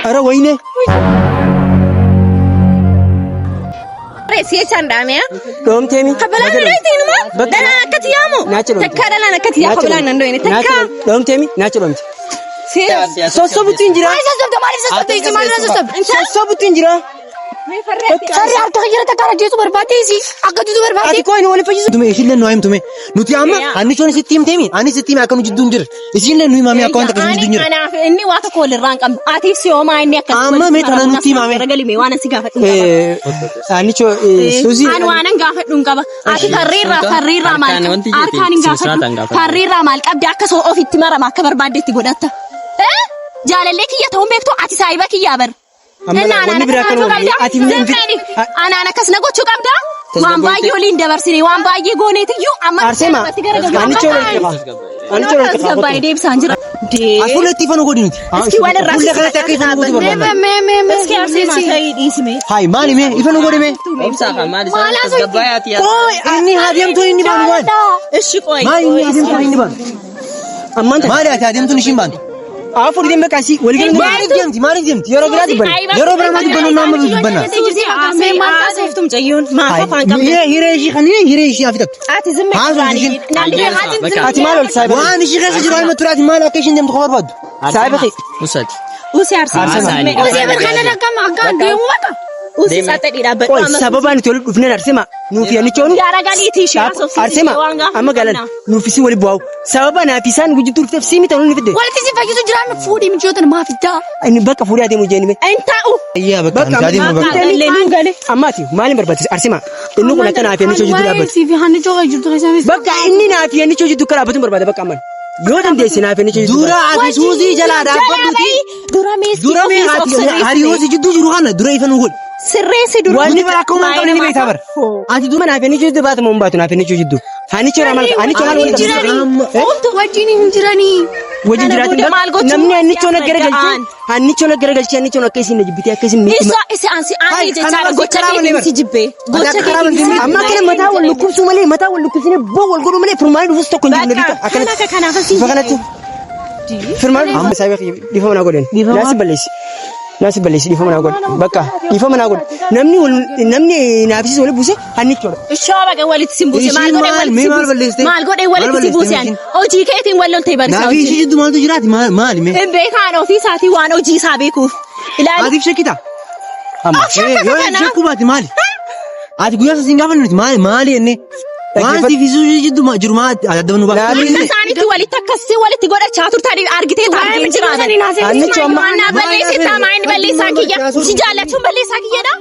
अरे वही ने رئيسي شاندامي توم تيمي قبلنا نريدين ما دنا كتيامو تكا لنا كتيا قبلنا ندوين تكا توم تيمي ناتشورال سوسو بتنجرا سوسو بتنجرا سري على تغيير تكارا جيسو بربادي سي أقدر بربادي كوين ولا فيجي تمي إيش اللي نويم تمي نتيامة أني شو نسيتيم تيمي أني سيتيم أكون جدون جر إيش اللي نويم أمي أكون تكون جدون جر أنا إني واتقول الرانك أتي سيوم إني أكون أما ميت أنا نتيم أمي رجلي مي وأنا سيجافت أني شو سوزي أنا وأنا جافت نونكابا أتي كريرة مال أركان جافت كريرة مال أبدي أكسو أو في تمارا ما كبر بعد تقولته جاللك يا توم بيكتو أتي سايبك يا بر أنا كسنا قلت شو قبضة وان باجي ولين دبرسني وان باجي قونيتي يو أما أرسمة أنا شو بايدي بسانجرا أقول لك تيفانو قديني اسكي وين الرأس ولا كذا تكيف أنا قدي برا اسكي أرسمة سيد اسمه هاي مالي مي يفانو قدي مي كوي أني هاديم تو إني بانوان إيش كوي ما إني هاديم تو إني بان أما أنت مالي هاديم تو نشين بان أفور ديم بكاسي ولكن ما رجيمت يا رب لا تبان يا رب ما تبان ما بنا ما سيفتم جيون ما فان هيريشي خليني هيريشي أفتك أتي زمك راني أتي مالو سايب وأنا شيء غير سجل ما ترى مالو كيشين دم تخبر بعد سايب أخي وسد وسي أرسمة وسي برخنا رقم أكان ديمو بقى وسي ساتدي رابط كوي سبب أنا تقول بفنان أرسمة نوفي أنا شون يا رجالي تيشا أرسمة أما قالن نوفي ولا بواو سبب أنا فيسان وجدت تروح تفسيمي تقول لي فيدي ولا تيجي فاجي تجران فودي من جوتنا ما في دا أنا بقى فوري هذه مجاني أنت أو إيه بقى هذه مجاني أماتي مالي بربادس أرسمة إنه كنا تنافي أنا شو جدوا رابط في هني جوا جدوا غير بقى إني نافي أنا شو جدوا كرابط بربادة بقى أمان يودن ديسي نافي أنا شو جدوا دورا عادي سوزي جلا رابط دورا مي هاريوسي جدوا جروهنا دورا يفنون سرّي دور واني براكم ما قبل نبي تابر أنت دوما نافيني جد بات مومباتو نافيني جدو هني شو رمال هني شو رمال وجيني هنجراني وجين جراتي نمني هني شو نقدر قلتي هني شو نقدر قلتي هني شو نكيسين نجيبتي أكيسين ميت إسا أنسي أنا جتارا قطعة كيسي جبّه أما كنا متى ولا كوب سومالي متى ولا كوب سنة بو ولا كلهم ملي فرمان وسط كونجي نبي أكنا كنا فسي فكانت فرمان أما سايبك ديفهم نقولين ناس بلش ديفهم نقول بكا ديفهم نقول نمني نافسي ولا بوسه هني شو الشارع قولي تسيبوسي ما القول ولا تسيبوسي يعني أو جي كيتين ولا تيبر نافسي جد مال تجرات مال مي بيكانو في ساتي وانو جي سابيكو هذه بشكيتا أما يو شكو باتي مالي هذه قويا سينغافر مالي إني ما في فيزوجي جد ما جرمات هذا دون بقى ساني توالي تكسي ولا تقول أشاتور تاري أرجتي تاري جرا أنا شو ما بلي ستامين بلي ساكيا سجالة شو بلي ساكيا دا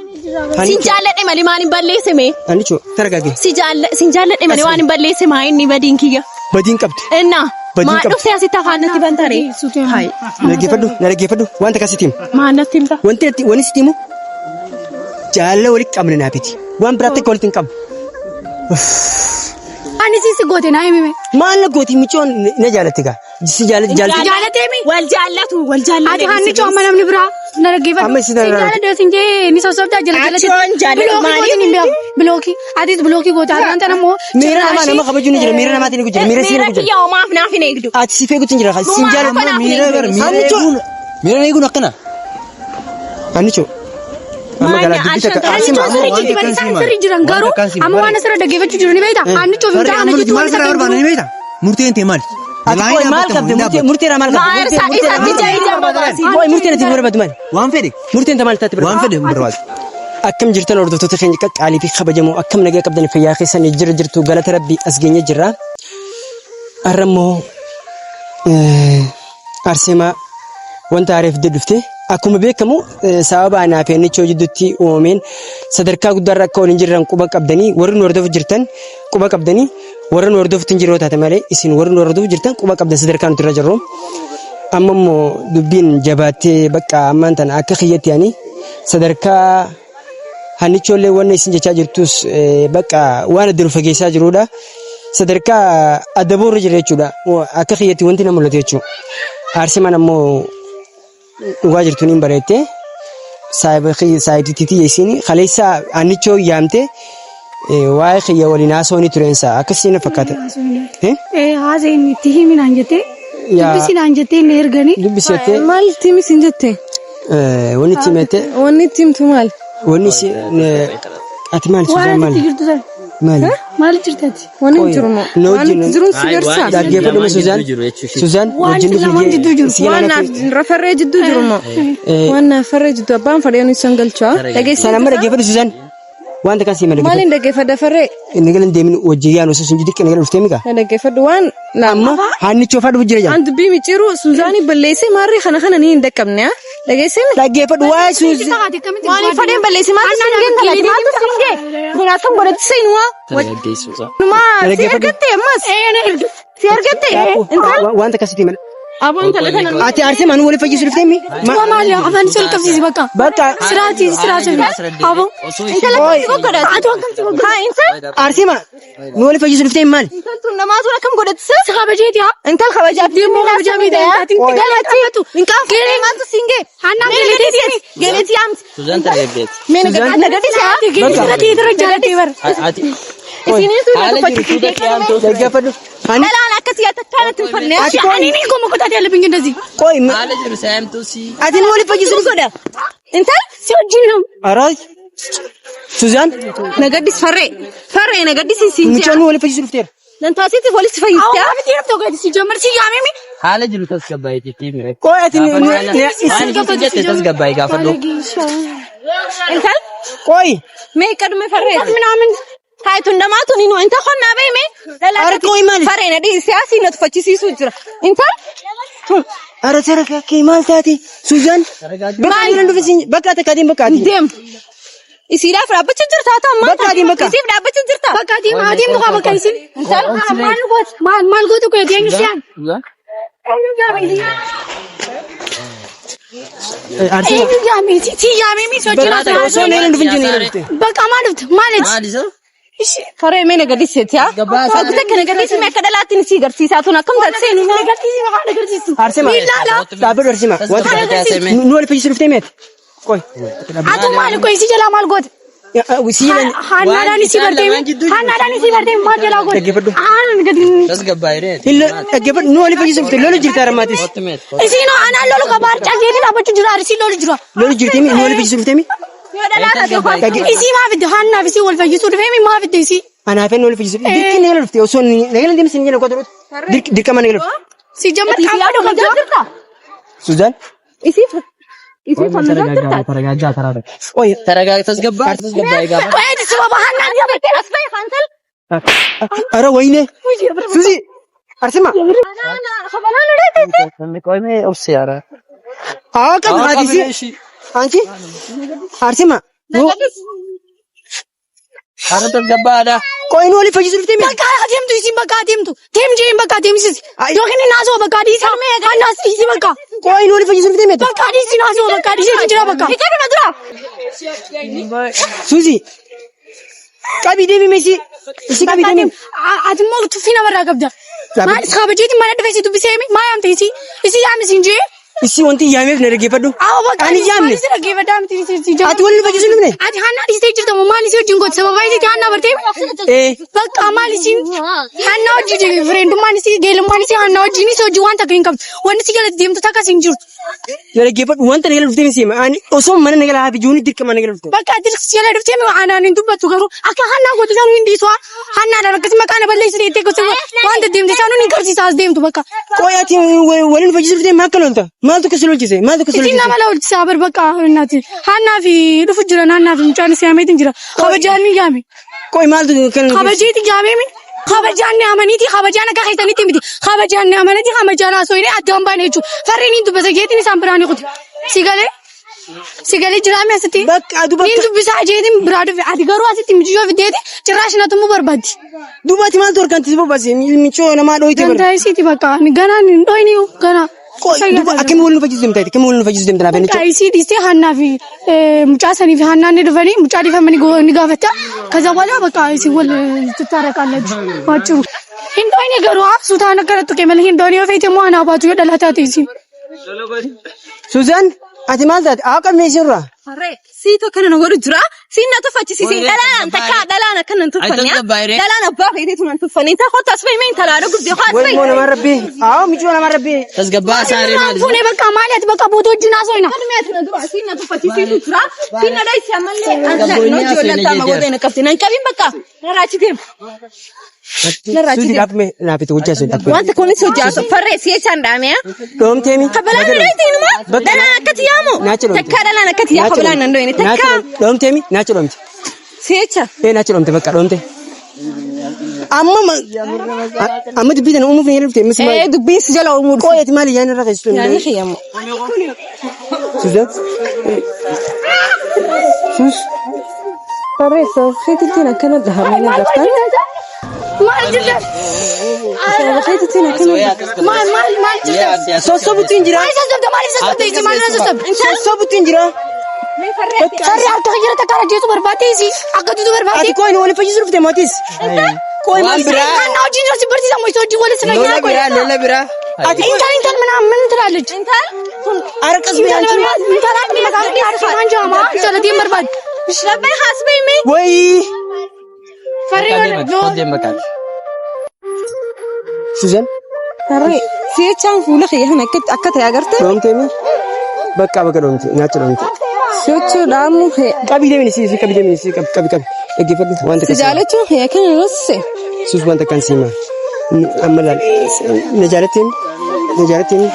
سجالة إمالي ماني بلي سمي أنا شو ترى سجالة إمالي ماني بلي سماي إني بدين كيا بدين كبت إننا ما نفسي أسيتا خانة تبان تاري هاي نلاقي فدو وانت كاسيتيم ما نتيم تا وانت ستيمو جالة ولك أمر نابتي وان براتك قلتين كم أنا سيسي قوتي نايمي ما أنا قوتي ميشون نجالتك جالتي مي والجالة أدي هني شو أمنا من برا نرجع فا ده سنجي نسوي ده بلوكي أدي بلوكي قوتي أنا أنا مو أنا ما خبرت جوني ميرا ما تيجي جرا ميرا سيرا جرا يوم ما فينا فينا يقدو أتسيفه قلت جرا خالص سنجال ميرا يقول نكنا هني شو أما قال دبيتك أسمع سري جران غارو أما وانا سر دقيقة جراني بيتا أنا شوف إنت أنا جيت مال سر أربعة بيتا مرتين تمال مال كبد مرتين مال ما أرسل إذا تجاي جنب مرتين تبغى بدمال وان فيدي مرتين تمال تبغى وان فيدي برواز أكم جرتنا أردو تتخين كك علي في خبجمو أكم نجا كبدني في ياخي سنة جرتو قالت ربي أسجني جرا أرمو أرسمة وانت عارف دلفتي أكون بيكمو سبب أنا في نيشو جدتي ومن صدرك قدر كون جرّان كوبك أبدني ورن وردو جرتن كوبك أبدني ورن وردو تنجرو تاتمالي إسين ورن وردو جرتن كوبك أبدا صدرك أنت رجرهم أما مو دبين جباتي بكا أمان تنا أكخيت يعني صدرك هنيشو اللي ورن إسين جاجرتوس بكا وانا درو فجيسا جرودا صدرك أدبور رجريتشودا وأكخيتي وانتنا مولتيتشو أرسمان أمو واجر تونين بريته سايبخي سايتيتي يسيني خليسا أنيشو يامته واخي يا ولينا سوني ترينسا أكسينا فكاته هذا إنتيه من عنجته Dubbisi naan jettee inni erganii. Dubbisete. Maal timis hin jette? Wanni timete. Wanni timtu maal? Wanni si ati maal Suzan maal? Maal? Maal jirtati? Wanni jiru moo? Wanni jiru si garsa. Dhaggeeffadhu Suzan. Suzan wajjin jidduu waan rafarree jidduu jiru moo? Waan rafarree jidduu abbaan fadhiyaan isaan galchaa. Dhageessan amma dhaggeeffadhu Suzan. Wanta kasi malee. Maal hin dhaggeeffadha farree? Inni galan deemin wajjin yaanu sun jiddiqqa nagala dhuftee miga. Dhaggeeffadhu waan amma hannichoo fadhu jira jaa. Antu bii miciru Suzaani balleessee maarri kana ni hin dhaqqabne haa? Dhageessee dhaggeeffadhu waa Suzan. Waan fadheen balleessee maal singeen dhalate maal singee? Kun akkam godhatti seenu waa? Numaa si argattee ammas? Si argattee? Wanta akkasitti malee. Abaan tala kana. Ati arsee maanu wali fayyisuu dhuftee mi? Maali afaan sol qabsiisi bakka. Bakka. Siraati. Abo. Intala akkam godhatti? Atu akkam si godhatti? Haa insa? Arsee ma nu wali fayyisuu dhuftee maal? Intaltu namaatu akkam godhatti? Si kabajeeti haa? Intal kabajaaf Deemmoo kabajaa miidhaa intaatiin galatti. Inkaaf geelee maaltu singee? Hannaan geeleeti yaamti. Suzan targeet. Mee nagatti siyaa? Geeleeti irra jaallatee bara. Ati Isiniitu haala jiru suuta yaamtu dhaggeeffadhu. Dhalaan akkasii takkaanatti hin fannee. Ani ni gomo kotaate alabin gendasi. Qoy haala jiru saamtu si. ati nu wali fayyisuu godha. Intal Si wajjin nu. Aray. Suzan nagaddis farree nagaddis siin mucaan nu wali fayyisuu dhufteera. dan taasisti polis fayyistaa. Awwa miti rabto gadi si jamar si yaamemi. Haala jiru tasgabbaayee tiimire. Qoy ati Waan jette tasgabbaayee gaafadhu. Intal qoy mee kadhume farree. Minaamin. Haaytu ndamaatu ni nu inta khonnaa beeme. Arqoo maali? Farree na dhii siyaasii na tufachisiisuu jira. Intal ara tara kee maal taati Suzan bakka inni dhufesin bakka takkatiin bakka ati deem. Isiidhaaf dhaabbachuu jirta haa ta'u bakka ati bakka isiif dhaabbachuu jirta. Bakka ati muka bakka isin. Intal Maal gootu ko yati engi siyaan. arsee Engi yaami si yaamemi so jira. osoo neela dhufin jennee dhufte. Bakka maal dhufte maal Maali soo? farree mee nagaddiseeti haa? Wakti akka nagaddiisi mee akka dhalaatti si garsiisaa tun akkam taasiseenu haa? Nagarsiisi maqaa nagarsiisu. Arsee ma dhaabbadhu arsee ma wanta nu wali fayyisuu dhuftee meeti. Qoy Atu maal ko isi jala maal goote. si jedhan Hannaadhaan isi bartee maal jalaa goote. dhaggeeffadhu. Gadi. Tasgabbaayee. Dhaggeeffadhu nu wali fayyisuu dhufte lola jirta aramaatis. Isin anaan lolu qabaar calleetiin dhaabbachuu jira arsi lolu jira. Lola jirti mi nu wali fayyisuu dhufte mi? Yoo dhalaata ta'u Isi maa fidde hannaaf isi wal fayyisuu dhufee maa fidde isi. Anaafeen wali fayyisuu dirqi nagala dhufte osoo nagala deemsi hin jenne qoturuuti dirqama nagala dhufte. Si jammat qabbadhu qabda. jirta. Suzan Isiif fannoo jirta. Taragaajaa taraadha. qoy Taragaajaa tasgabbaayee gaafa. Qoyati sababa hannaan Yabattee as bahe kantal. ara wayne Suzi arsee ma Habanaan dhudheessite. Namni qoymee obsi yaara. haa qabu haadisi anchi arsee ma Haala tasgabbaadha. qoy nu wali fayyisuu dhufte mi? bakka adeemtu isin bakka adeemtu. Deem jeen bakka adeemsis. Yookiin naasoo bakka adiisa. Hannaas isi bakka. qoy nu wali fayyisuu dhufte mi? Bakka adiisi naasoo bakka adiisi jira bakka. Ikadu na dura. Suzi qabii deemi isi qabii deemi. Ati immoo tuffii namarraa qabda. Maal kabajeeti mana dhufeesi dubbisee maa yaamte isi yaamisiin jee. Isi wanti yaameef na dhaggeeffadhu. Awo bakka Ani yaamne. si dhaggeeffadhaa miti si jaa. Ati wali nu fayyisuu dhufne? Ati hannaa dhiistee jirta moo maal isi wajjin goote sababa isiiti hannaa bartee. Bakka maal isiin hannaa wajjin fireentummaan isi geelummaan isi hannaa wajjin isi wajjin waan takka hin qabdu. Wanti si galatti deemtu takka siin jirtu. Na dhaggeeffadhu wanta nagala dhufte mi siima osoo mana nagala haa bijuuni dirqama nagala dhufte. Bakka ati jala dhuftee mi aanaan hin dubbattu garuu akka hannaa goote sanuu hin dhiisu hannaadhaan akkasii maqaa na balleessite jettee gosa wanta deemte sanuu ni garsiisa as deemtu bakka. Qoy ati wali nu fayyisuu dhufte maal lolta? Maaltu kasi lolchise? Maaltu kasi Isin lolchise? nama lolchisaa bar bakka naati. Hannaa fi dhufu jira hannaa fi mucaan si yaameetiin jira. Kabajaan ni yaame. Qoy maaltu kan Kabajeeti yaamee mi? Kabajaan ni amaniiti kabajaan akka keessanitti miti. Kabajaan ni amaniiti kabajaan haasoo inni addaan baane jechuudha. Farreen hin dubbisa jeetiin isaan biraan kuti. Sigalee jiraame asitti. bakka duba Niin dubbisaa jeetiin biraa dhufe. Ati garuu asitti michiyoo fiddeeti cirraash na tumuu barbaaddi. dubati maaltu harkaan tisi bobbase michoo namaa dhoyite bara. Gantaa isiiti bakka ganaan hin dhoyni ganaa. Qoy duba akkami wali nu fayyisuu deemtaa? Akkami wali nu fayyisuu deemtaa naaf Bakka enicho? isii dhiistee hannaa fi mucaa sanii fi hannaan ni dhufanii mucaa dhiifamanii ni gaafata. Kaza booda bakka isii wal tattaaraqaallatu. Waachuu. Hin dhoyne garuu suutaan akkana tuqe malee hin dhoyne yoo feete moo anaa baatu yoo dhalataa ta'e isii. Suzan ati maal taate? Haa qabne isinirraa. فري سيتو كنا نقول جرا سينا تفتش سي دلان تكا دلان كنا نتفنيا دلان باقي ديتو نتفني انت خد تصفي مين تلا رقب دي خد ወይ ሞነ ማረቢ አዎ ምጆ ነው ማረቢ ተስገባ ሳሪ ማለት ፉኔ በቃ ማለት በቃ ቦቶጅ ናሶይና كلمات ندرا سينا تفتش سيتو جرا سينا دايس يعمل لي نو جولا تاما ودينا كفتنا كبين بقى نراچتيم ሱዚ ዳፕ ሜ ናፊት ወጃ ሱዚ ዳፕ وانت كوني سوجاس فري سيچ አንዳሚያ ዶምቴሚ ከበላ ነይቲንማ ደና ከትያሙ ተከደላ ነከትያ ከበላ እንደሆነ ተካ ዶምቴሚ ናቸ ዶምቴ ሲቻ ናቸ ዶምቴ በቃ ዶምቴ አማ ድቢት ነው ሙፍ ነው ልፍቴ መስማ ድቢስ ጀላው ሙድ ቆየት ማል ያን ረከስ يعني خيام ሱዚ ሱስ فري سو خيتينا كنا دهر من دفتر ما جدا خيتينا كنا ما جدا ሶሶቡት እንጅራ አይሰሰብ ደማሪ ሰሰብ ተይጂ ማለት ሰሰብ ሶሶቡት እንጅራ ፈሪ አልተገየረ ተካራጀቱ በርባቴ ሲ አቀዱቱ በርባቴ አቲ ኮይን ወለ ፈጅ ዝሩፍ ተማቲስ ቆይ ማን ብራ ማናው ጂኖ ሲበርቲ ሰሞይ ሶጂ ወለ ስለኛ ቆይ ለለ ብራ አቲ ኢንተር ምናምን ምን ትላለች ኢንተር አረቀስ ቢያንቺ ኢንተር አጥመታም ዲያርሽ አንጃማ ሰለቴን በርባድ شلبي حاسبي مي ወይ ፈሪ ደመካል ሱዘን فري سيچان فولخ يهنا كت اكت ያገርተ ዶምቴሚ በቃ በቃ ዶምቴ ናቸ ዶምቴ ሾቹ ዳሙ ቀቢ ደሚኒ ሲ ቀቢ ደሚኒ ሲ ቀቢ ቀቢ እግፈል ዋንተ سجالتو هيكن نص ሱስ ዋንተ ካንሲማ አመላል ነጃለቴም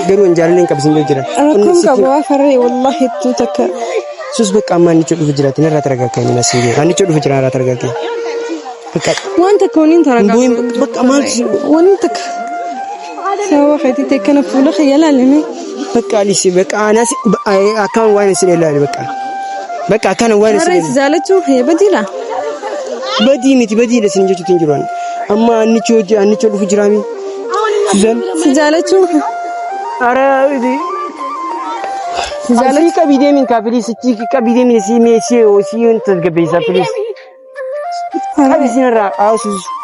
ገሩ እንጃለን ቀብስኝ ይጅራ እነኩም ከበዋ فري والله ትተከ ሱስ በቃ ማን ይጭዱ ፍጅራት ነራ ተረጋጋኝ ነስይ አንቺ ዱ ፍጅራ ነራ ተረጋጋኝ በቃ وانت كونين ترى በቃ ማልሽ وانتك سوا خيتي كان فولخ يلالني በቃ ሊሲ በቃ አናሲ አካን ዋይነስ ይላል በቃ አካን ዋይነስ فري سجالتو هي بديلا በዲሚቲ በዲለ ስንጀቱ ትንጅሯን አማ አንቺ ዱ ፍጅራሚ ሱዘን سجالتو አረ سجالتي كبيدين كابليس تيجي كبيدين سي وسيون تتقبل سابليس هذا سينرا أو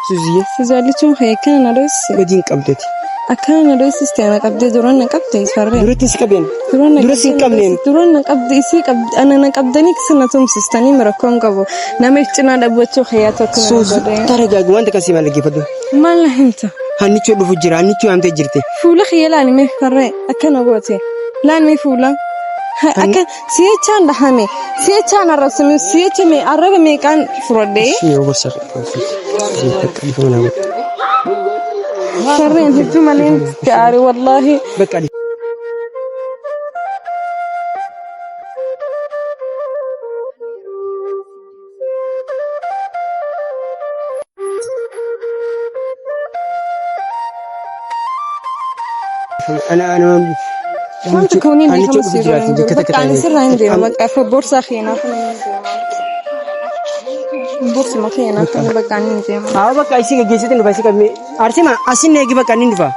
سوزية سجالتو هيك أنا دوس بدين قبضتي أكان دوس استعمال قبضي دوران قبضي فرق دورتي سكبين دورتي كملين دوران قبضي سي قبض أنا نقبضني كسنتهم سستاني مركون قبو نمشتنا دبوتشو خياتك سوز ترجع وانت كسي مالك يفدو ما لهمت هنيتشو دفجرا هنيتشو أنت جرتي فولا خيالاني ما فرق أكان أقوتي لا ما فولا أكان سيتشان دحامي سيتشان الرسمي سيتشمي الرقمي كان فردي يو بس شرين هتو مالين كاري والله بقى أنا وانت كونين دي خمس سيرين بقى عن سر عندي بقى في بورصة خينا بورصة ما خينا بقى عندي بقى إيش كجيسة إنه بس كمي أرسمه أسين نيجي بقى نينفع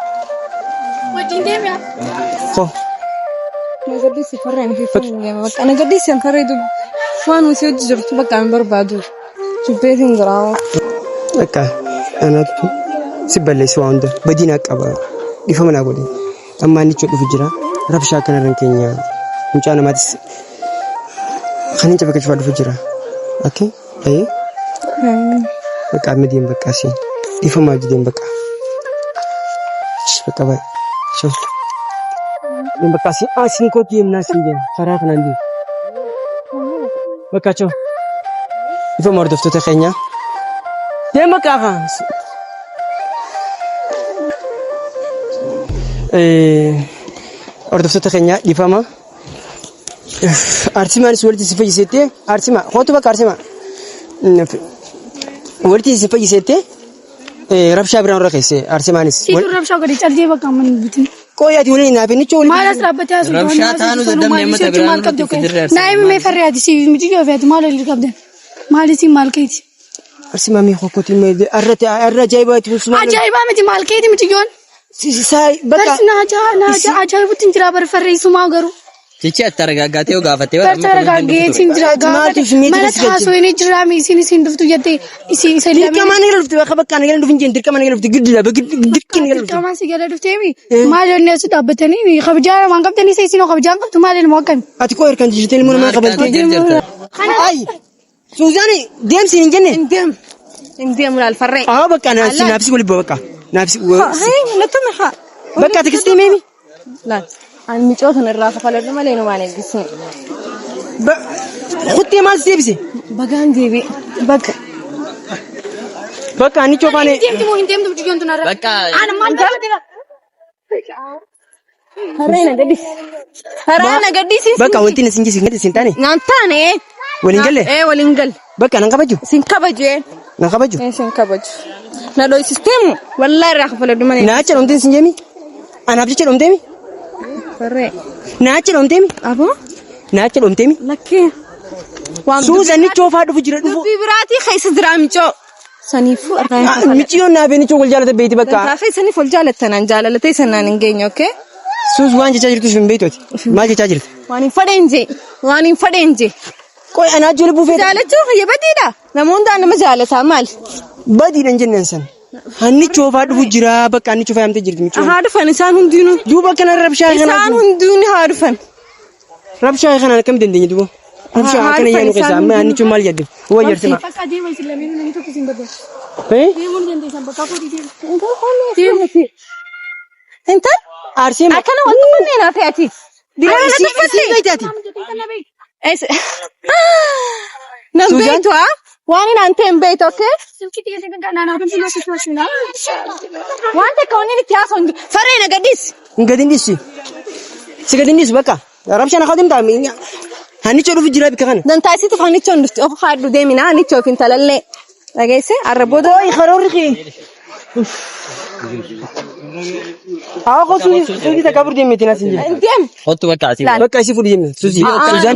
خو أنا قدي سفرين في فيلم بقى أنا قدي سفرين دو فان وسيد جرت بقى عن بربادو شوفيتين زراعة بقى أنا سبلي سواند بدينا كبا يفهمنا قولي أما نيجي في رفشة كنا رنكينيا مجانا ما تس خلينا نجيب كشوف الفجرة أوكي أيه بقى مدين بقى سين يفهم جدين بقى بقى باي شوف من بقى سين سين كوتي من ناس سين خراف نندي بقى شوف يفهم مرد فتوى خينيا دين بقى خان أردفت تخينيا يفهمه أرسمان سولتي سفيج سيتي أرسمان خطوة بقى أرسمان ولتي سفيج سيتي ربشة بران رخيصة أرسمانس يقول ربشة قدي ترجع بقى من بيتي كويا تقولي نابي نشول ما لسه ربتها ربشة تانو دم نعمة بران نايم ما يفرع دي سي ميجي جوفيت مال اللي قبل مالتي مالكيتي أرسمان مي خوكتي مي الرجايبات وسمان عجايبة متي مالكيتي متي جون ساي بقى ناجا عجايبة تنجرا برفرع سما غرو Cichi attaragaatee gaafatee Taragaagee siin jira gaafate. Mana taasoo inni jira miisiin siin dhuftu jettee isiin isa lamee. Dirqama ni galufti bakka bakka ni galufti injin dirqama ni galufti giddila dirqi ni galufti. Dirqama si gala dhuftee mi maal onni as dhaabbatanii kabajaa waan qabtanii seesinoo kabajaan qabtu maal ilmoo akkami. Ati koo erkan jijjiirtee ilmoo namaa qabaltee. Ay Suuzaani deemsi hin jenne. Indeem laal farree. Bakka naafsi wali bakka naafsi. Latuma haa. Bakka ati kistee meemi. Laal. Ani micoota irraa kafaladhu malee nu maal eegisne. Kuttee maal deebise? Bagaan deebi. Bakka. Bakka ani coofaane. Hin deemtu bujjoon tunarra. Bakka. Ana maal taatee? Harana gaddiisi. Bakka wanti na sinjisi ngati sintane. Naan taane. Waliin galle? Waliin gal. Bakka nan kabaju. Sin kabaju. Nan kabaju. Sin kabaju. Na doi system wallahi irraa kafaladhu malee. Naacha dhomteen sinjeemi? Anaaf jecha dhomteemi? Farree. Naacha dhomteemi? Aboo? Naacha dhomteemi? Lakkee. Suuzanni coofaa dhufu jira dhufu. Dubbii biraatii keessa jira micoo. Saniifuu argaa Michiyoon naafee nichoo wal jaalata beeti bakka. Raafee saniif wal jaalattanaan jaalalatee sanaan hin geenye okay? Suuz waan jechaa jirtu hin beektooti. Maal jechaa jirti? Waan hin fadheenje. Waan hin fadheenje. Qoy anaa jala buufee. Jaalachuu hayya badiidha. Namoonni dhaan nama jaalataa maal? Badiidhaan jennaan san. Hanni coofaa dhufu jira bakka hanni coofaa yaamtee jirti michiyoon. Haa dhufan isaan hundinuu. Duuba kana rabshaa kana. Isaan hundinuu haa dhufan. Rabshaa kana akkam dandeenye duuba? Rabshaa kana yaanu keessa amma hanni coofaa maal jedhu? Waa jarsima. Fakka deemaa isin lameen namni tokko isin badda. Deemuu ni dandeessan bakka fuudhii deemu. Intal? Arsee ma? Akkana wanti kunneen haa fe'ati. Diraan na tuffatte. Nan beektu haa? Waan hin ante hin beektu okay? Waan takka wanni itti haasa'u faree na gaddis. Gadin disi. Si gadin disi bakka. Rabshaan akka deemtaa hannicha dhufu jira bika kana. Dantaasitu hannicha hundufti of haadhu deemina hannicha of hin talallee. Dhageesse arra booda. Ooyi karoorri kee. Haa qotu suuzi takka fudhi deemee tina sinjee. Deem. Hotu bakka asii. Bakka asii fudhi deemee suuzi. Suuzaan.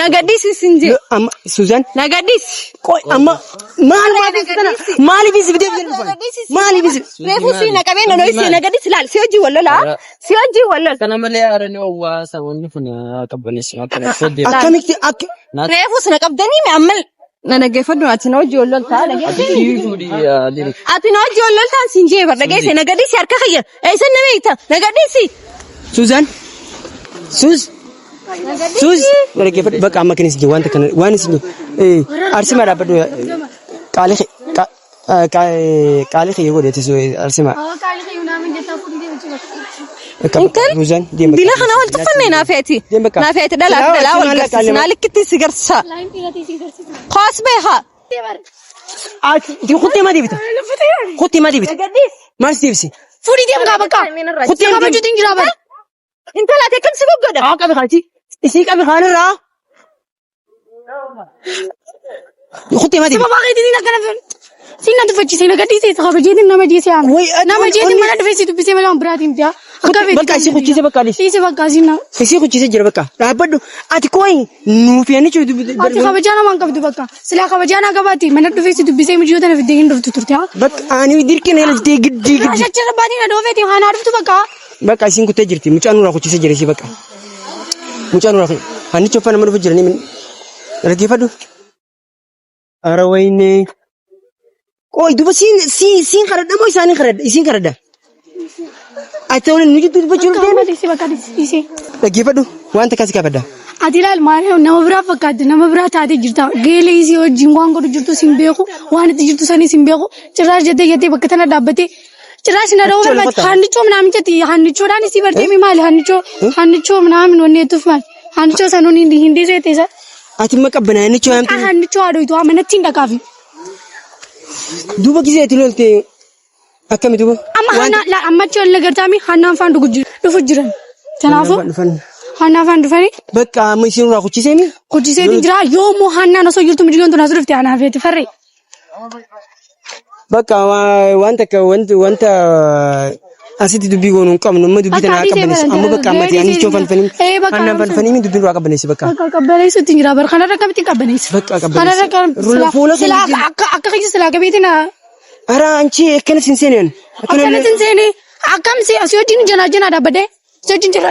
Nagadis sinjee. Amma Suuzaan. Nagadis. Qoy amma maaliif isi fidee jiru? Maaliif isi? Reefu si naqabee na dho'isi nagadis laal si hojii wallola. Si hojii wallola. Kana malee haaranii owwaasa wanni kun qabbaneessu akkana fodde. Akkamitti akka. Reefu si naqabdanii mi ammal na dhaggeeffadhu ati na hojii walloltaa dhageesse. Ati na hojii walloltaa sinjee bar dhageesse nagadis harka kiyya. Eessan na beekta nagadisi. Suuzaan. Suuz dhaggeeffadhu bakka amma kanis jee wanta kana waan isin arsima dhaabbadhu qaalii kiyya godhate arsima. Intal dila kana wal tuffanne naafeeti. Naafeeti dhalaa wal garsiisa naalikitti si garsiisa. Qaas beeka. Kuttee maa deebita? Kuttee maa deebita? Maal si deebisi? Fuudhii deemgaa bakka. Kuttee maa kabajuutiin jira bara. Intala ati akkam si goggoda? Haa qabi kaati. Isii qabi kaanirraa. Kuttee maa deebita? Sababa keetiin akkana fi'an. Siin tufachiisee nagadhiisee kabajeetiin nama dhiisee aamu. Nama jeetiin mana dhufee si dubbisee malee waan biraatiin bitaa. Bakka isii kuchise bakka adii. Isii bakka asiin nama. Isii kuchise jira bakka. Dhaabbadhu. Ati kooyi nuufi ani cuutu. Ati kabajaa namaan qabdu bakka. Silaa kabajaa naa qabaatti mana dhufee si dubbisee mijiyoota na fiddee hin dhuftu turte haa. Bakka ani dirqina eelatee giddi. Ashachirra baatiin na dhoofeetiin haanaa dhuftu bakka. Bakka isiin kuttee jirti. Mucaan nuraa kuchise jira isii bakka. Mucaan nuraa kuchise. Hanni choffa nama dhufu jiranii dhaggeeffadhu. Ara wayne. Qoy duba siin karadha moo isaanii karadha? Isiin karadha. Ati waliin nuti duba jiru deeme. Dhaggeeffadhu wanta akkasii qabadda. Ati ilaal maal nama biraa fakkaatti nama biraa taatee jirta. Geelee isii wajjin waan godhu jirtu sin beeku waan itti jirtu sanii sin beeku cirraas jettee bakka tana dhaabbattee cirraas na dhawuu barbaade hannichoo minaamin jetti hannichoodhaan isii barteemi maali hannichoo minaamin wanni eetuuf maali hannichoo sanuun hin dhiisee isa. Ati ma qabbana hannichoo yaamte. Hannichoo haadhoitu amanatti hin dhaqaafi. Duuba gisee itti lolte akkamitti duuba? Ammachii ol nagartaami hannaan faan dhufu jiran. Kanaafuu hannaan faan dhufanii. Bakka amma isiin irraa kuchiseemi? Kuchiseetiin jira yoommoo hannaan osoo jirtu mijiyoon tun as dhufte anaafeeti farree. Bakka wanta asitti dubbii goonuu hin qabnu amma dubbii tanaa qabbaneessu amma bakka ammati hannichoo fanfanii hannaan fanfanii dubbii irraa qabbaneessi bakka. Qabbaneessu ittiin jira bara kanarra akkamitti qabbaneessi? Bakka qabbaneessi. Akka keessa silaa qabeetiin. Ara anchi akkana sin seeneen. Akkana sin seenee akkam si asii wajjin janaa dhaabbadee si wajjin jira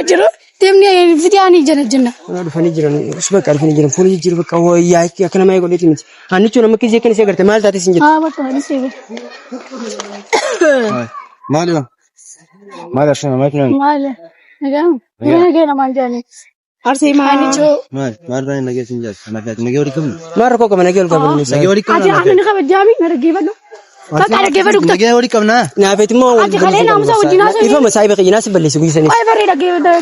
deemnee fitiyaanii janajjanna. Dhufanii jiran bakka dhufanii jiran fuulii jiru bakka wayyaa akka namaa godheeti miti. Annichoo nama kizee kan isa garte maal taate sin jedhu. Bakka ani seebi. Maali ashana Maali. Nagaa maal jaani. Arsee maanichoo. Maal baan nagee sin jaas. Nagee wali qabna. Maal rakkoo qaba nagee wal qabna. Nagee wali qabna. Ati ani qaba jaami nargeeffadhu. Bakka nargeeffadhu. Nagee wali qabna. Naafeeti moo. Ati kalee naamusa wajjin haasoo. Ifa masaayi bakka jinaasi balleessi guyyisanii. Ay bareeda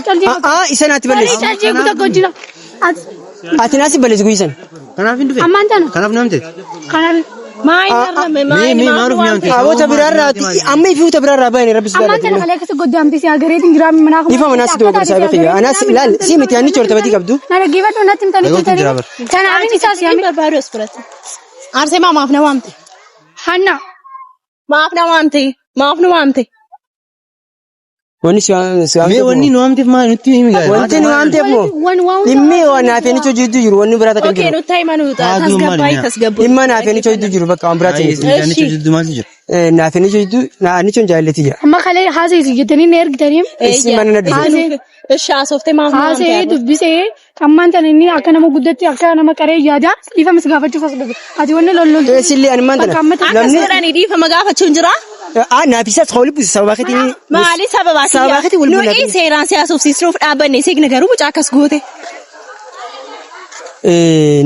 callee. Isa naatti balleessi. Callee guutuu wajjin. Ati naasi balleessi guyyisanii. Kanaaf hin dhufe. Ammaan tana. Kanaaf namte. Kanaaf. Maaruf namte. Aboota biraarraati amma ifuuta biraarraa baay'ee rabbi Ammaan tana kalee akkasii goddaamte si agareetiin giraami manaa. Ifa manaasi dogora saayi bakka jira. Anaas ilaal si miti annichoo ortabatii qabdu. Nargeeffadhu natti himtanii jettanii. Kanaaf isaas yaami. barbaadu as fudhate. Arsee maaf na waamte? Hanna. Maaf na waamte? Maaf na waamte? Wanni si Mee wanni nu amteef maal nutti himi gaari. wanti nu waamteef moo dhimmi naafeenichoo jidduu jiru wanni biraa takka Okay, jiru. nutti himanuu tasgabbaa'ii tasgabbaa'ii. Dhimma naafeenichoo jidduu jiru bakka waan biraatti jiru. Naannichoo jidduu maaltu jira? Naafeenichoo jidduu naannichoon jaallattii jira. Amma kalee haasa'isi jettanii na ergitanii. Isi mana na dubbise. Ishi asooftee maaf na waamte? Haasa'ee dubbisee ammaan tana inni akka nama guddatti akka nama qaree yaada dhiifamas gaafachuuf as dhufe. Ati wanni lolloltu. Sillee animmaan tana. Akkas godhanii dhiifama gaafachuun jira? Naafisaas hawli buuse sababa keetiin. Maali sababa Sababa keetiin wal buunaa. Nuyi seeraan siyaasofsiisuuf dhaabbanne seegna garuu mucaa akkas goote.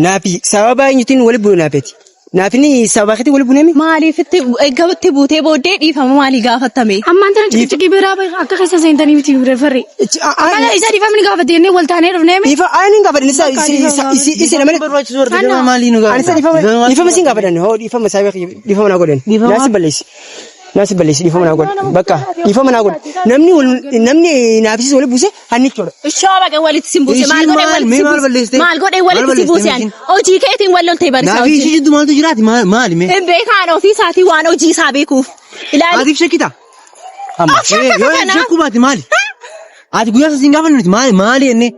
Naafi sababa eenyutiin wal buunaa naafeeti. Naafini sababa keetiin wal buunee mi? Maaliif itti buutee booddee dhiifama maalii gaafatame? Ammaan tana cikichi biraa akka keessa seentanii miti referre. Kana isa dhiifamni gaafate jennee wal taanee dhufnee mi? Ifa aaniin gaafadhan isa nama barbaachisu warra jedhama maalii nu ani isa dhiifama siin gaafadhan hoo dhiifama sababa dhiifama naa godhan. Naasi balleessi. Naasi balleessi dhiifama naa godhan. Bakka dhiifama naa godhan. Namni naafisiis wal buuse hannichoodha. Ishoo baga walitti sin buuse maal godhee walitti sin buuse? Maal godhee walitti sin buuse ani? Hojii keetiin wal loltee barisa Naafi ishee jidduu maaltu jiraati? Maali mee? Hin beekaan ofii isaatii waan hojii isaa beekuuf. Ilaali. Atiif shakkita? Yoo shakku baate maali? Ati guyyaa sasiin gaafa nuti maali jennee?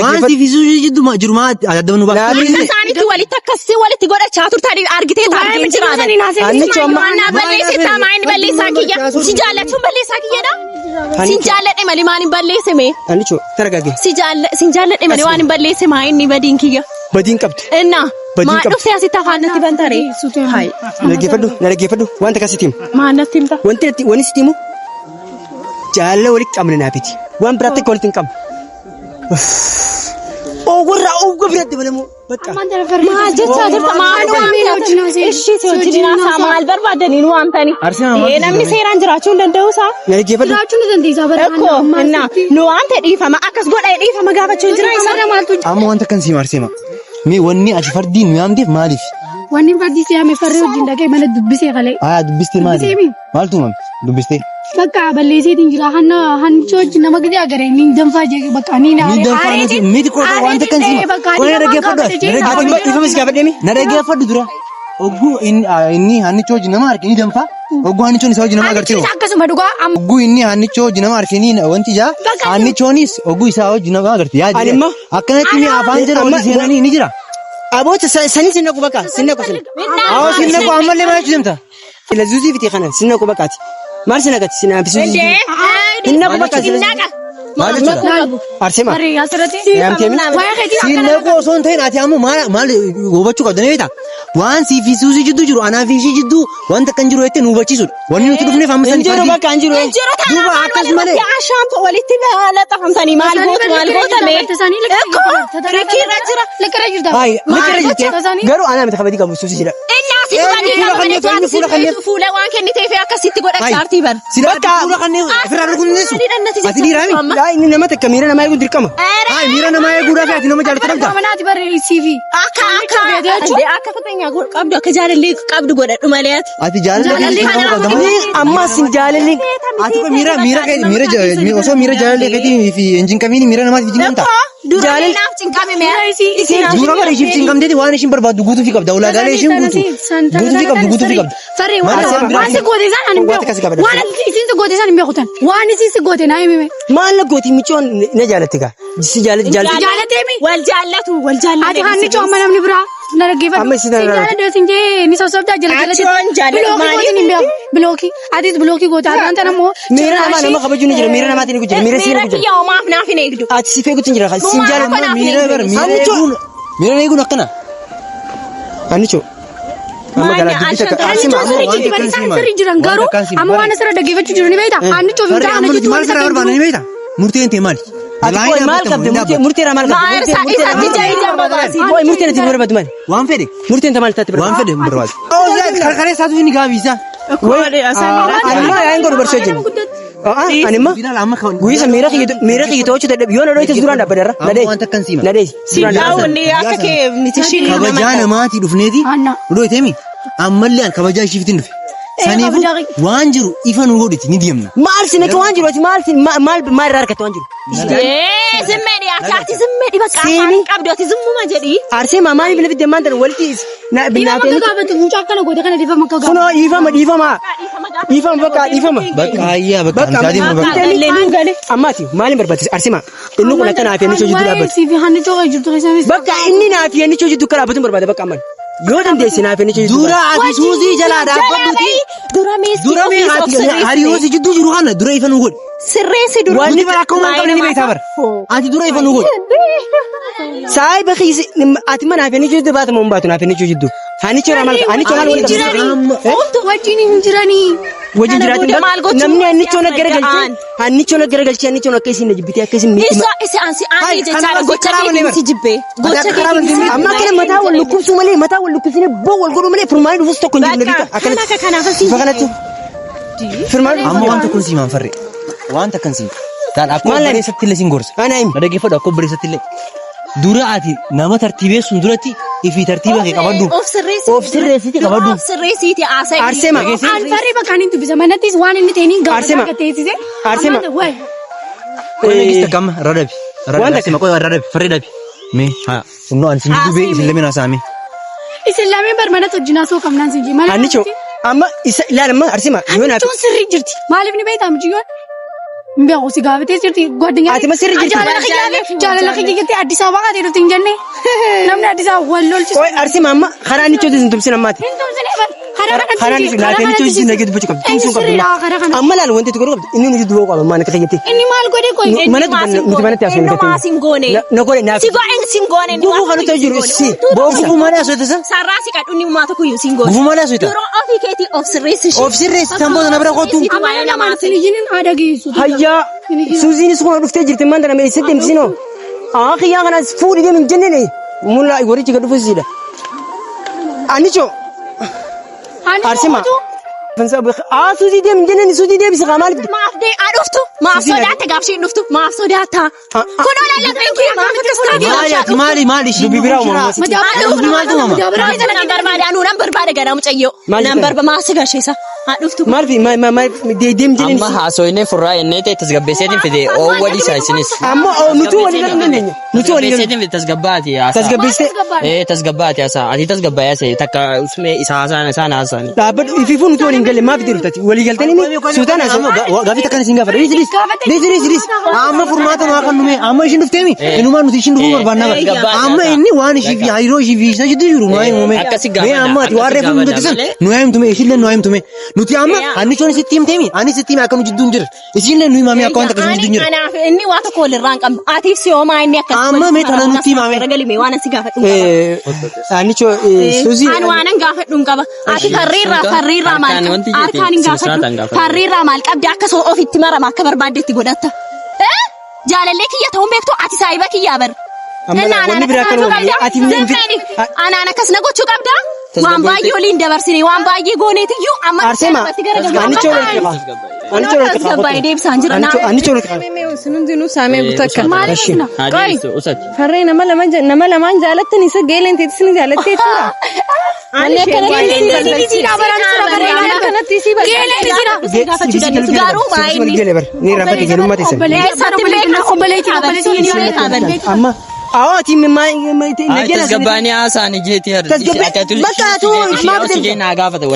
Waan siifisuu jidduu jiru maa adda nu baaftu? Isaaniitti walitti akkasii walitti godhachaa turtanii argitee taa'ee jiraatan. Hannichoo amma. Waan balleesse taamaa inni balleessaa kiyya. Si jaallachuun balleessaa kiyyadha. Sin jaalladhe malee waan hin balleesse mee? Hannichoo taragaagee. Sin jaalladhe malee waan hin balleesse maa inni badiin kiyya. Badiin qabdu. Innaa. Badiin Maa qabdu. dhuftee asitti afaan natti bantaree? Hayi. Na dhaggeeffadhu wanta akkasitti himu. Maa natti himta? Wanti sitti himu jaalala walitti qabne naafiti. Waan biraatti akka walitti hin qabne. Ogurraa biratti banamu. Ammaan tana referre. Maal jechaa jirta? Maal waamtanii? Ishii si wajjin haasaa maal barbaadanii nu waamtanii? Namni seeraan jiraachuu hin danda'u isaa? Na dhaggeeffadhu. Jiraachuu ni dandeessa bara. Ekkoo innaa nu waamte dhiifama akkas godhee dhiifama gaafachuu hin jira isaa? Amma wanta kan siima arseema. Mee wanni ati fardiin nu yaamteef maaliif? Wanni fardii siyaame farree wajjin dhaqee mana dubbisee kalee. Dubbistee maali? Maaltu himame? Dubbistee? Bakka balleesseetiin jira hannichoo wajjin nama gadi agaree ni danfaa jee bakka ni naa. Ni danfaa nuti miti qofa wanta kan siima. Qola dhaggeeffadhu. Dhiifama si gaafadheemi. Na dhaggeeffadhu dura. Ogguu inni hannichoo wajjin nama arge ni danfaa. Ogguu hannichoon isaa wajjin nama agartee hoo. Akkasuma dhugaa amma. Ogguu inni hannichoo wajjin nama arge ni wanti jaa. Hannichoonis ogguu isaa wajjin nama agarte yaadi. Animma. Akkanatti mi afaan jala walitti seenanii ni jira. Aboota sanii sinna qubaka sinna qusina. Awwa sinna qu ammallee maal jedhamta? Ila zuuzii fiti kana sinna qubakaati. Maal sinna gati sinna bisuuzii. Sinna qubakaati. Maal jechuudha? Arsema. Baree asirratti. Yaamteemi. Sinna qu osoo hin ta'in ati ammoo maal hubachuu qabdan beektaa? Waan siifisuusi jidduu jiru anaa fi ishee jidduu wanta kan jiru jettee nu hubachiisudha. Wanni nuti dhufneef amma sanii Injiru bakka injiru. Duuba akkas malee. Ashaantu walitti laxafamtanii maal gootame? Rikiirra jira. Liqira jirta. Hayi liqira jirte. Garuu anaa miti kabadii qabu suusi jira. Innaa si fuula waan kenniteef akkasitti godhachaa artii bara. Bakka fuula kanneen ofirraa dhugunneessu. Ati dhiiraami. Inni nama takka miira namaa eeguun dirqama. Hayi miira namaa eeguudhaaf ati nama jaallatu qabda. Manaati baree siifi. Akka fakkeenyaa qabdu akka jaalallee qabdu godhadhu malee ati. Ati jaalallee qabda malee. Ammas hin jaalallee. Ati ko miira osoo miira jaalallee keetii fi injin kamiini miira namaatiif jinqamta. Jaalallee naaf cinqame mee? Dura bara ishiif cinqamteeti waan ishiin barbaaddu guutuu fi qabda. Ulaagaalee ishiin guutuu fi qabdu guutuu fi qabda. Faree waan si goote isaan ani beeku. Waan isin si goote isaan hin beekutan. Waan isin si goote naa himime. Maal na gooti michoon na jaalatte gaa. Si jaalatte. Jaalatee mi? Wal jaallatu. Ati hannichoo amma namni biraa Narageeffadhu. Amma isin irraa- Sinjaala deesin jee ni sossobdaa jala jala. Achoon jaalala maaliif? Bilookii. Atis bilookii goota. Adaan tana immoo. Miira namaa nama kabaju ni jira. Miira namaatiin ni jira. Miira siin Miira ni jira. kiyyaa homaaf naaf hin eegdu. Ati si feeguutti hin jira. Siin jaala. Miira eeguun akkana. Annicho. Amma Maanya, garaa dubbii takka. Annicho Asima. Sirrii waan jibban takkan isaan siima. sirrii jiran garuu Waan takkan siima. amma waan asirra dhaggeeffachuu jiru ni beekta. Annichoo fi Farri mucaa amma nuti annichoo maal isa sarara kan barbaadanii beekta? Murteen tee maali? Ati koi maal qabde? Murteen maal qabde? Maal isaatti jahijan babaasi. Koi murteen ati barbaadu maali? Waan fedhe. Murteen tamal taate Waan barbaadu. fedhe barbaadu. Karkaree isaatu inni gaabiisa. Anima yaa ngoro barsoo jiru. Anima Bilaal amma kan. guyisa miira kiyya ta'uu dadhabe yoo na dhoyte suuraan dhaabbadarra. Nadee. Waan takkan siima. Nadee. Suuraan Siidhaa dhaabbadarra. wanni akka kee miti shiri Kabajaa namaatii dhufneeti. Anna. Dhooteemi. Ammallee kabajaa ishiifitiin dhufe. Saniifu waan jiru ifa nu godhiti ni deemna. Maal si naqe waan jiru ati maal irraa harkate waan jiru. Zimmeni ati zimmeni bakka Siini. afaan qabdu ati zimmuma jedhi. Arsee maamaanii bila fidde maanta walitti Dhiifama akka gaafatu mucaa akkana goota kana dhiifama akka gaafatu. kunoo dhiifama bakka dhiifama. Bakka ayyaa bakka ansaatiin bakka. Ammaati maaliin barbaachisa Arsima inni kun akka naaf yannichoo jidduu dhaabbatu. Siifi hannichoo kan jirtu keessatti. Bakka inni naaf yannichoo jidduu akka dhaabbatu barbaada bakka amman yoo dandeesse naaf yannichoo jidduu. Dura ati suusii jalaa dhaabbadhuti. Dura meesii Dura mee ati hariyooti jidduu jiru kana dura ifa nu godhi. sirreessi dura. Wanni bara akka uumaan qabne ni beektaa bara. Ati dura ifa nu godhi. Saayii bakki ati mana naaf yannichoo jidduu baata moo baatu naaf yannichoo jidduu. Hannichoo ramal hannichoo maal walitti Wajjin hin jiranii. wajjin jiraatin maal gochuu namni hannichoo yaadda naggara galchee ta'an. hannichoo naggara galchee hannichoo akka isin jibbitee akka isin Isa isa ansi ani jechaadha gocha keetiin si jibbee. Gocha keetiin si amma akkana mataa wal lukkubsuu malee mataa wal lukkubsine boo wal godhuu malee furmaanii dhufus tokko hin jirne bita Bakka kana kanaaf si bifa kanatti furmaanii Amma wanta kun siimaan farre. Wanta kan siin. Taan akka Maal obboleessatti illee siin gorsa. ana himi Na dhaggeeffadhu akka obboleessatti illee. Dura ati nama tartiibeessuun duratti ifi tartiiba kee qabadhu. of sirreessi. Of sirreessiti qabadhu. Of sirreessiti asai. Arsema. Alfarri bakka inni dubbisa manattis waan inni ta'iniin Arsema. gaafa teessise. Arsema. Wanni gista gamma radabi. Wanta- Radabi sima qoy radabi farri dabi. Mee haa. Kunoo ani sin dubee isin lameen haasa'ame. Isin lameen barmanatti hojjinaa soo qabnaan siin jii. hannichoo amma isa ilaalamma Arsema yoo naaf Hannichoon sirrii jirti. Maaliif ni beektaa mujiyyoon? Mbiyaan si gaafatee jirti. Gwaddinyaa. Ati ma sirrii jirti? Jaalala kiyya jettee Addis Ababaa kaatee dhufti hin jenne. Namni Addis Ababaa wal lolchisu. Oi Arsema amma karaa hannichootti hin tumsin ammaati. Hin tumsinee bar. Karaa Karaa kanatti hannichoo naaf hannichoo jidduu nagee dubbachuu qabdi tumsuu sirriidha karaa qabdi kana. amma laal wanti itti godhu qabdi inni nuti dubboo qaba maana akka kiyyatte Inni maal godhe koyi? mana nuti manatti haasofne Inni maasin goone. na godhe naaf Si goone sin goone. gufuu kan nuti jiru si boobsa Gufuu malee asoote sa? Sarraa si kadhu ni uumaa tokko sin goone. Gufuu malee asoote? Yeroo ofii keetii of sirreessi. Of sirreessi kan booda na bira kootu. Amala namaan sin ijjiin aadaa geessu. hayyaa suuziinis kun dhuftee jirti man dana meessatti himsinoo akiyyaa kanas fuudhi deemu hin jennene mulla warichi gad dhufusiidha annichoo Arsema. Suuzii deemu hin jennene suuzii deebisi kaa maaliif Maaf dee aduftu. Maaf sodaatte gaafshii dhuftu. Maaf sodaata. Kunoo lallabeen kee maaf itti Maali ishii Dubbii biraa uumamaa. Dubbii maaltu uumama? nan barbaada anuu nan barbaada gara mucayyoo. Maal Nan jedhan? barba maaf si gasheessa. Aduftu. maaliif deemu jennene Amma haasoinee furraa innee ta'e tasgabbeesseetiin fide oowwal isaa isinis. amma nuti walii galuu dandeenya nuti walii galuu Tasgabbeesseetiin fide tasgabbaati haasaa. tasgabbeessitee Tasgabbaati haasaa. Ati tasgabbaayase takka usmee isa haasaan isaan haasaan. dhaabbadhu ifiifuu nuti waliin galle maaf itti dhuftati walii galtanii suutaan haasa'u Gaafii takkan isin gaafa. Riis. Amma furmaata maa kan dhume amma ishin dhufteemi. Inumaan nuti ishin dhufuu barbaanna bara. Amma inni waan ishii fi hariiroo ishii fi isa jidduu jiru maa himume. Akkasi gaafadha. Mee amma ati waan reefu nu dubbisan nu haa himtume ishillee nu haa himtume. Nuti amma hannichoon isitti himteemi ani isitti hime akka nu jidduu hin jirre. Ishillee nu himame akka waan takka jidduu hin jirre. Anaaf inni waa tokko walirraa hin qabnu. Atiif si hoomaa inni akka. Amma mee tana nutti himame. Galime waan asi gaafadhu hin qaba. annichoo suuzii Ani waan an gaafadhu hin qaba. Ati karriirraa maal? Harkaan hin gaafadhu. Karriirraa maal qabdi akka soo ofitti marama akka barbaaddetti godhatta. Jaalallee kiyya ta'uun beektu ati saayiba kiyyaa bar. wanni biraa kan uumamu ati Anaan akkas na gochuu qabdaa? Waan baay'ee oliin dabarsine waan baay'ee gooneetiyyuu amma Arsema annichoo tasgabbaa'ee deebisaan jira. annichoo Sinundinuu saamee butakka. Maaliif na? Haadhiisu usatti. Farree nama lamaan jaalattan isa geeleen teetis ni jaalattee jira. Ani akkanatti si Garuu baay'inni. ni raafate gelummaa teessan amma ati Tasgabbaanii haasaan ijeetii hardi.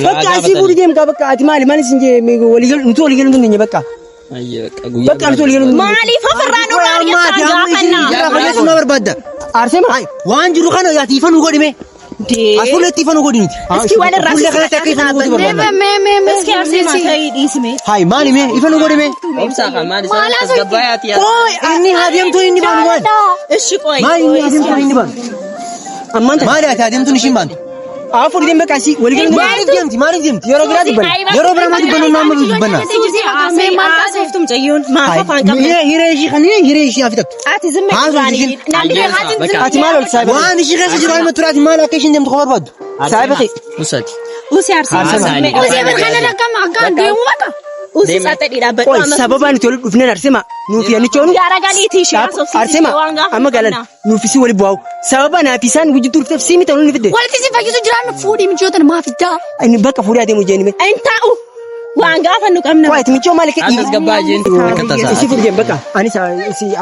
bakka asii fuudhi deemu kaa bakka ati maali isin jee nuti walii galuu dandeenya bakka bakka nuti walii galuu Maaliif ofirraa nurraa argattan gaafannaa? Fageessuma barbaadda. Arsema Waan jiru kana ati ifa nu godhime. Asuletti fanu godinti. እስኪ ወለ ራስ ሁሌ ከለታ ከይፈኑ ጎዲ በርባና እስኪ አርሴማ ተይ ዲስሜ ሃይ ማኒ ሜ ይፈኑ ጎዲ ሜ ኦብሳ ከማን ገባያት ያ ቆይ እኒ ሀዲምቱ እኒ ባኑ ማን እሺ ቆይ ማኒ እኒ ሀዲምቱ እኒ ባኑ አማንተ ማዳት ሀዲምቱ ንሽን ባኑ አፉር ደም በቃ ሲ ወልገን ማሪ ዲምቲ የሮ ብራ ዲበና የሮ ብራ ማዲ በኑ ናም ዲበና ሴፍቱም ጨዩን ማፋፋን ቀም ሂሬሺ ኸኒ ሂሬሺ አፍተት አቲ ዝም ይባኒ አቲ ማለው ሳይበ ዋን ሺ ኸስ ጅራል መቱራት ማላከሽን ደም ተخبر ባዱ ሳይበ ውሰድ ኡሲ አርሴማ ኡሲ ከነደቀም አጋን ደሙ በቃ ኡሲ ሳጠዲዳ ቆይ ሰበባን ተወል ዱፍነን አርሴማ ኑፊ ያንቾኑ ያረጋሊ ቲሽ አርሴማ አመጋለን ኑፊሲ ወሊ ቧው ሰበባን አፊሳን ጉጅ ቱርተፍ ሲሚ ተኑ ንፍደ ወልቲ ሲፈይሱ ጅራን ፉዲ ምጆተን ማፍዳ እኒ በቃ ፉዲ አደሙ ጀኒሜ እንታኡ ዋንጋ ፈኑ ቀምነ ቆይ ትምጮ ማለት አስገባ ጀንት ከተሳ እሺ ፉዲ በቃ አኒሳ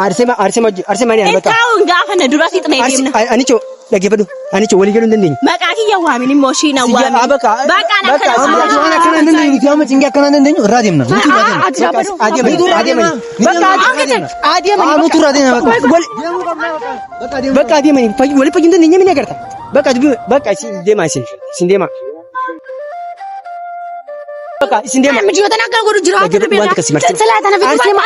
አርሴማ ኒ በቃ እንታኡ እንጋ ፈነ ዱራፊ ጥነ ይብና አኒቾ ለገበዱ አኒቾ ወሊ ገሉ እንደኝ መቃቂ ያዋሚን ሞሺ ነው ዋሚ በቃ በቃ ነከለ አማ ጆና ከነ እንደኝ ዲያመ ጭንጋ ከነ እንደኝ ራዲምና አዲየም በቃ አዲየም አሙቱ ራዲና በቃ አዲየም ወሊ ፈጅ እንደኝ ምን ያገርታ በቃ ሲንዴማ ሲንዴማ በቃ ሲንዴማ ምጆተን አጋን ጎዱ ጅራ ዋንተ ከሲመርት ሰላተነ አርሴማ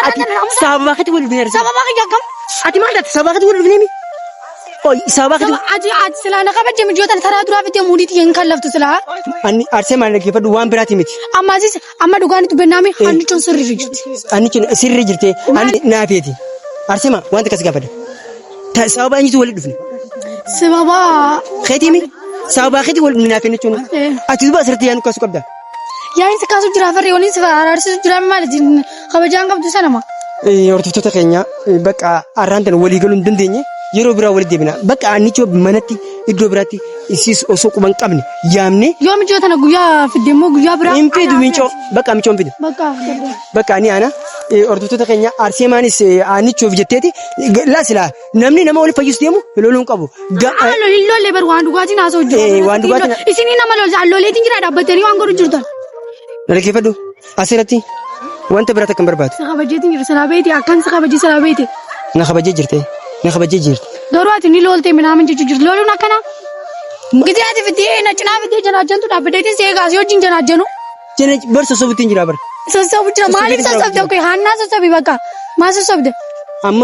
ሳባኸት ወሊ ብነር ሰባባ ያከም አቲ ማለት ሳባኸት ወሊ ብነሚ ቆይ ሳባኸት አጂ ስላነ ከበጀ ምጆተን ተራዱራ ፍቴ ሙዲት የንከለፍቱ ስላ አኒ አርሴማ ለገፈዱ ዋን ብራት ይምት አማዚስ አማዱ ጋኒቱ በናሚ አንቾን ስሪ ጅርት አንቺን ሲሪ ጅርቴ አንዲ ናፌቲ አርሴማ ዋንተ ከስጋፈደ ሳባኝቱ ወሊ ዱፍኒ ሰባባ ኸቲሚ ሳባኸት ወሊ ናፌነቹ አቲባ ስርት ያኑ ከሱ ቀብዳ ያይን ስካሱ ጅራ ፈሪ ወሊን ስፋራርስ ጅራ ማለት ከበጃን ቀብዱ ሰነማ የወርቱቶ ተከኛ በቃ አራንተን ወሊ ገሉ እንደንደኝ የሮ ብራ ወሊ ደብና በቃ አንቾ መነቲ እዶ ብራቲ እሲስ ኦሶ ቁመን ቀብኒ ያምኔ ዮም ጆተነ ጉያ ፍደሞ ጉያ ብራ ኢምፒዱ ሚንጮ በቃ ሚንጮ ኢምፒዱ በቃ አኒ አና ኦርቱቶ ተከኛ አርሴማኒስ አንቾ ቪጀቴቲ ላስላ ነምኒ ነማ ወሊ ፈይስ ደሙ ሎሎን ቀቡ አሎ ሊሎለ በር ዋንዱ ጓቲና አሶጆ ዋንዱ ጓቲና ኢሲኒ ነመሎ አሎ ሌቲን ጅራ ዳበተኒ ዋንጎሩ ጅርታል ለከፈዱ አሰረቲ ወንተ ብራተ ከንበርባት ሰኻበጀቲን ጅራ ሰላቤቲ አካን ሰኻበጀ ሰላቤቲ ነኸበጀ ጅርቴ ነኸበጀ ጅርት ዶሯት ኒሎልቴ ምናምን ጅጅር ሎሉና ከና ግዲያት ፍቴ ነጭና ፍቴ ጀናጀንቱ ዳበደቲ ሴጋ ሲዮጂን ጀናጀኑ ጀነጅ በርሶ ሶብቲን ጅራ በር ሰሰቡ ጅራ ማሊፍ ሰሰብደ ኮይ ሃና ሰሰብ ይበቃ ማሰሰብደ አማ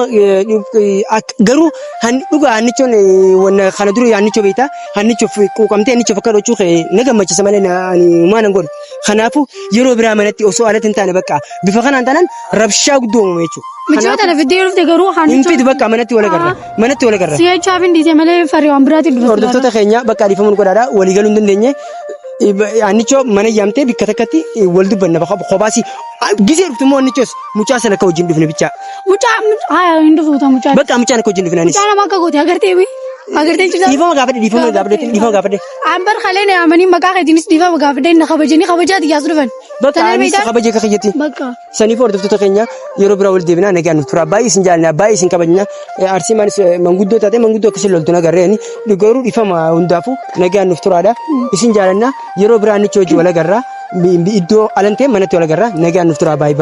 ገሩ ዱጋ አንቾን ወነ ኻነዱሩ ያንቾ ቤታ አንቾ ቆቀምቴ አንቾ ፈከዶቹ ነገመች ሰማለና ማን እንጎድ ኻናፉ የሮ ብራ መነቲ ኦሶ አለት እንታነ በቃ ቢፈኸና አንታናን ረብሻ ጉዶ መቹ ምጆተነ ፍዴሩ ፍዴሩ ሃንቾ ኢምፒድ በቃ መነቲ ወለ ገራ ሲያቻብ እንዲዜ መለ ፈሪዋን ብራቲ ዱሮ ኦርዶቶ ተኸኛ በቃ ሊፈሙን ጎዳዳ ወሊገሉ እንደኘ አንቾ መነ ያምቴ ቢከተከቲ ወልዱ በነ በخባሲ ጊዜ ሩትሞ አንቾስ ሙጫ ሰነከው ጅንዱፍነ ብቻ ሙጫ አይ እንደፎታ ሙጫ በቃ ሙጫ ነከው ጅንዱፍነ አኒስ ሙጫ ማከጎት ያገርቴ ዲፋ ጋበደ አንበር ኸለኔ አመኒ መቃ ኸዲንስ ዲፋ ጋበደ ነኸበጀኒ ኸበጃት ያስሩፈን በቃ አኒስ ኸበጀ ከኸየቲ በቃ ሰኒፎ ወርደፍቶ ተከኛ የሮብራ ወልዴብና ነገ ኑትራ ባይ ሲንጃልና ባይ ሲንከበኛ አርሲማንስ መንጉዶ ታቴ መንጉዶ ከስለልቱ ነገር ያኒ ዲጎሩ ዲፋማ ወንዳፉ ነገ ኑትራዳ ሲንጃልና የሮብራ አንቾጂ ወለገራ ቢዶ አለንቴ መነቴ ወለገራ ነገ ኑትራ ባይ